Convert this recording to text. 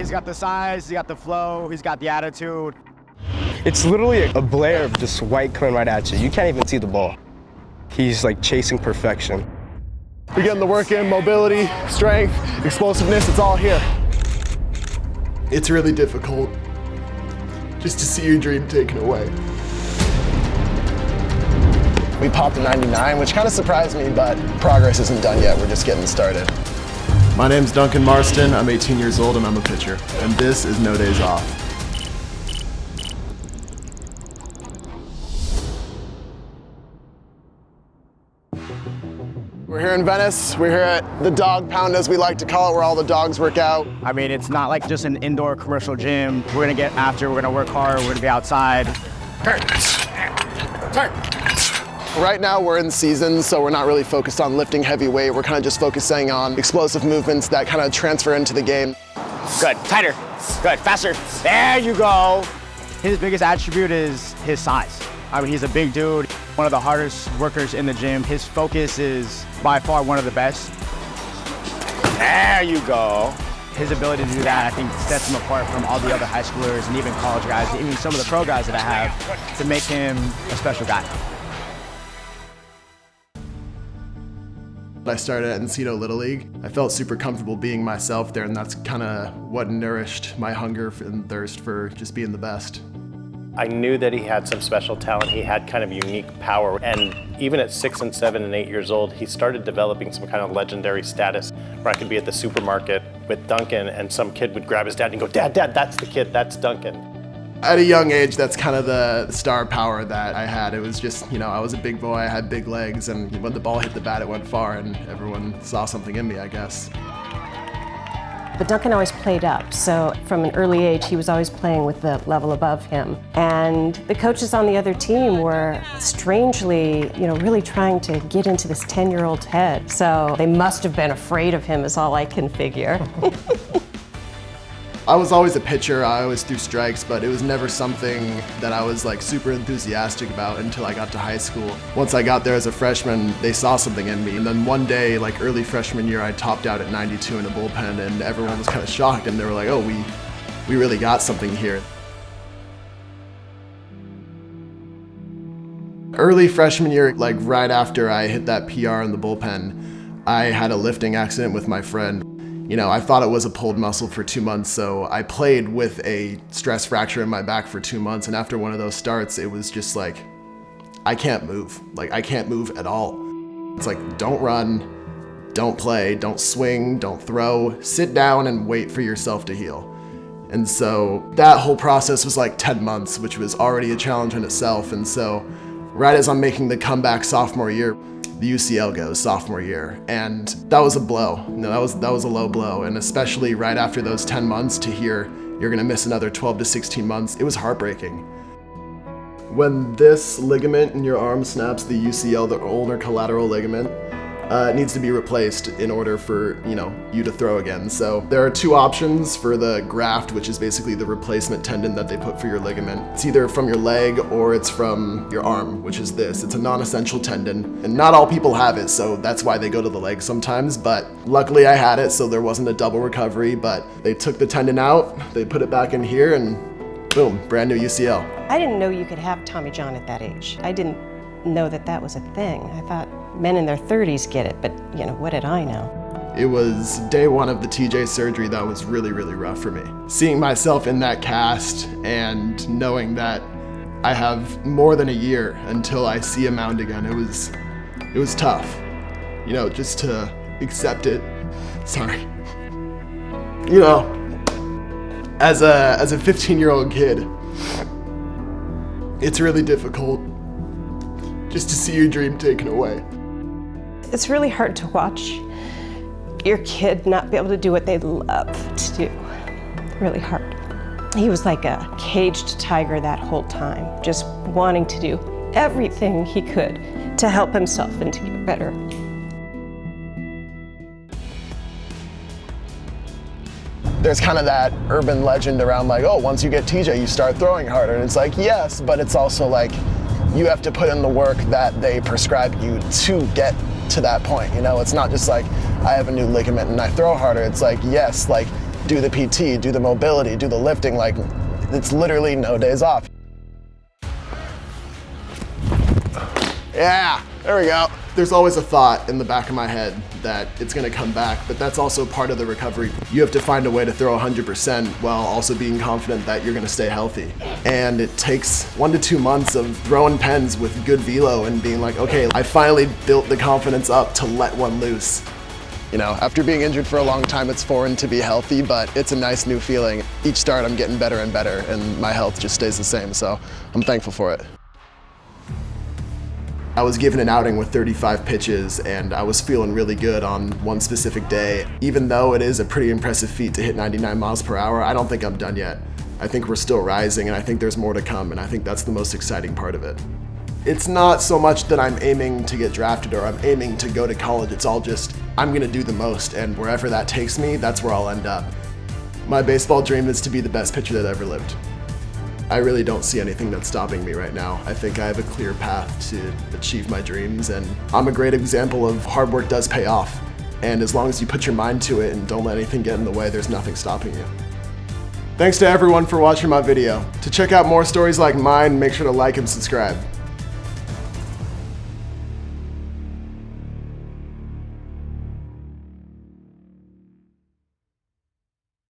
He's got the size, he's got the flow, he's got the attitude. It's literally a blare of just white coming right at you. You can't even see the ball. He's like chasing perfection. You're getting the work in, mobility, strength, explosiveness, it's all here. It's really difficult just to see your dream taken away. We popped a 99, which kind of surprised me, but progress isn't done yet. We're just getting started. My name's Duncan Marsten. I'm 18 years old and I'm a pitcher. And this is No Days Off. We're here in Venice. We're here at the Dog Pound, as we like to call it, where all the dogs work out. I mean, it's not like just an indoor commercial gym. We're gonna get after, we're gonna work hard, we're gonna be outside. Right now we're in season, so we're not really focused on lifting heavy weight. We're kind of just focusing on explosive movements that kind of transfer into the game. Good, tighter, good, faster. There you go. His biggest attribute is his size. I mean, he's a big dude, one of the hardest workers in the gym. His focus is by far one of the best. There you go. His ability to do that, I think, sets him apart from all the other high schoolers and even college guys, even some of the pro guys that I have, to make him a special guy. I started at Encino Little League. I felt super comfortable being myself there, and that's kind of what nourished my hunger and thirst for just being the best. I knew that he had some special talent. He had kind of unique power. And even at 6 and 7 and 8 years old, he started developing some kind of legendary status where I could be at the supermarket with Duncan and some kid would grab his dad and go, "Dad, Dad, that's the kid, that's Duncan." At a young age, that's kind of the star power that I had. It was just, you know, I was a big boy, I had big legs, and when the ball hit the bat, it went far, and everyone saw something in me, I guess. But Duncan always played up, so from an early age, he was always playing with the level above him. And the coaches on the other team were strangely, really trying to get into this 10-year-old's head. So they must have been afraid of him, is all I can figure. I was always a pitcher, I always threw strikes, but it was never something that I was like super enthusiastic about until I got to high school. Once I got there as a freshman, they saw something in me. And then one day, like early freshman year, I topped out at 92 in a bullpen, and everyone was kind of shocked, and they were like, "Oh, we really got something here." Early freshman year, like right after I hit that PR in the bullpen, I had a lifting accident with my friend. I thought it was a pulled muscle for 2 months, so I played with a stress fracture in my back for 2 months, and after one of those starts, it was just like, I can't move. Like, I can't move at all. It's like, don't run, don't play, don't swing, don't throw, sit down and wait for yourself to heal. And so that whole process was like 10 months, which was already a challenge in itself, and so right as I'm making the comeback sophomore year, the UCL goes sophomore year, and that was a blow. That was a low blow, and especially right after those 10 months to hear you're gonna miss another 12 to 16 months, it was heartbreaking. When this ligament in your arm snaps, the UCL, the ulnar collateral ligament, it needs to be replaced in order for you to throw again. So there are two options for the graft, which is basically the replacement tendon that they put for your ligament. It's either from your leg or it's from your arm, which is this. It's a non-essential tendon, and not all people have it, so that's why they go to the leg sometimes. But luckily I had it, so there wasn't a double recovery, but they took the tendon out, they put it back in here, and boom, brand new UCL. I didn't know you could have Tommy John at that age. I didn't know that was a thing. I thought men in their 30s get it, but what did I know? It was day one of the TJ surgery that was really, really rough for me. Seeing myself in that cast and knowing that I have more than a year until I see a mound again, it was tough. Just to accept it. Sorry. As a 15-year-old kid, it's really difficult just to see your dream taken away. It's really hard to watch your kid not be able to do what they love to do. Really hard. He was like a caged tiger that whole time, just wanting to do everything he could to help himself and to get better. There's kind of that urban legend around like, oh, once you get TJ, you start throwing harder. And it's like, yes, but it's also like, you have to put in the work that they prescribe you to get to that point. It's not just like, I have a new ligament and I throw harder. It's like, yes, like do the PT, do the mobility, do the lifting. Like, it's literally no days off. Yeah, there we go. There's always a thought in the back of my head that it's gonna come back, but that's also part of the recovery. You have to find a way to throw 100% while also being confident that you're gonna stay healthy. And it takes 1 to 2 months of throwing pens with good velo and being like, okay, I finally built the confidence up to let one loose. You know, after being injured for a long time, it's foreign to be healthy, but it's a nice new feeling. Each start, I'm getting better and better, and my health just stays the same, so I'm thankful for it. I was given an outing with 35 pitches, and I was feeling really good on one specific day. Even though it is a pretty impressive feat to hit 99 miles per hour, I don't think I'm done yet. I think we're still rising, and I think there's more to come, and I think that's the most exciting part of it. It's not so much that I'm aiming to get drafted or I'm aiming to go to college. It's all just, I'm gonna do the most, and wherever that takes me, that's where I'll end up. My baseball dream is to be the best pitcher that ever lived. I really don't see anything that's stopping me right now. I think I have a clear path to achieve my dreams, and I'm a great example of hard work does pay off. And as long as you put your mind to it and don't let anything get in the way, there's nothing stopping you. Thanks to everyone for watching my video. To check out more stories like mine, make sure to like and subscribe.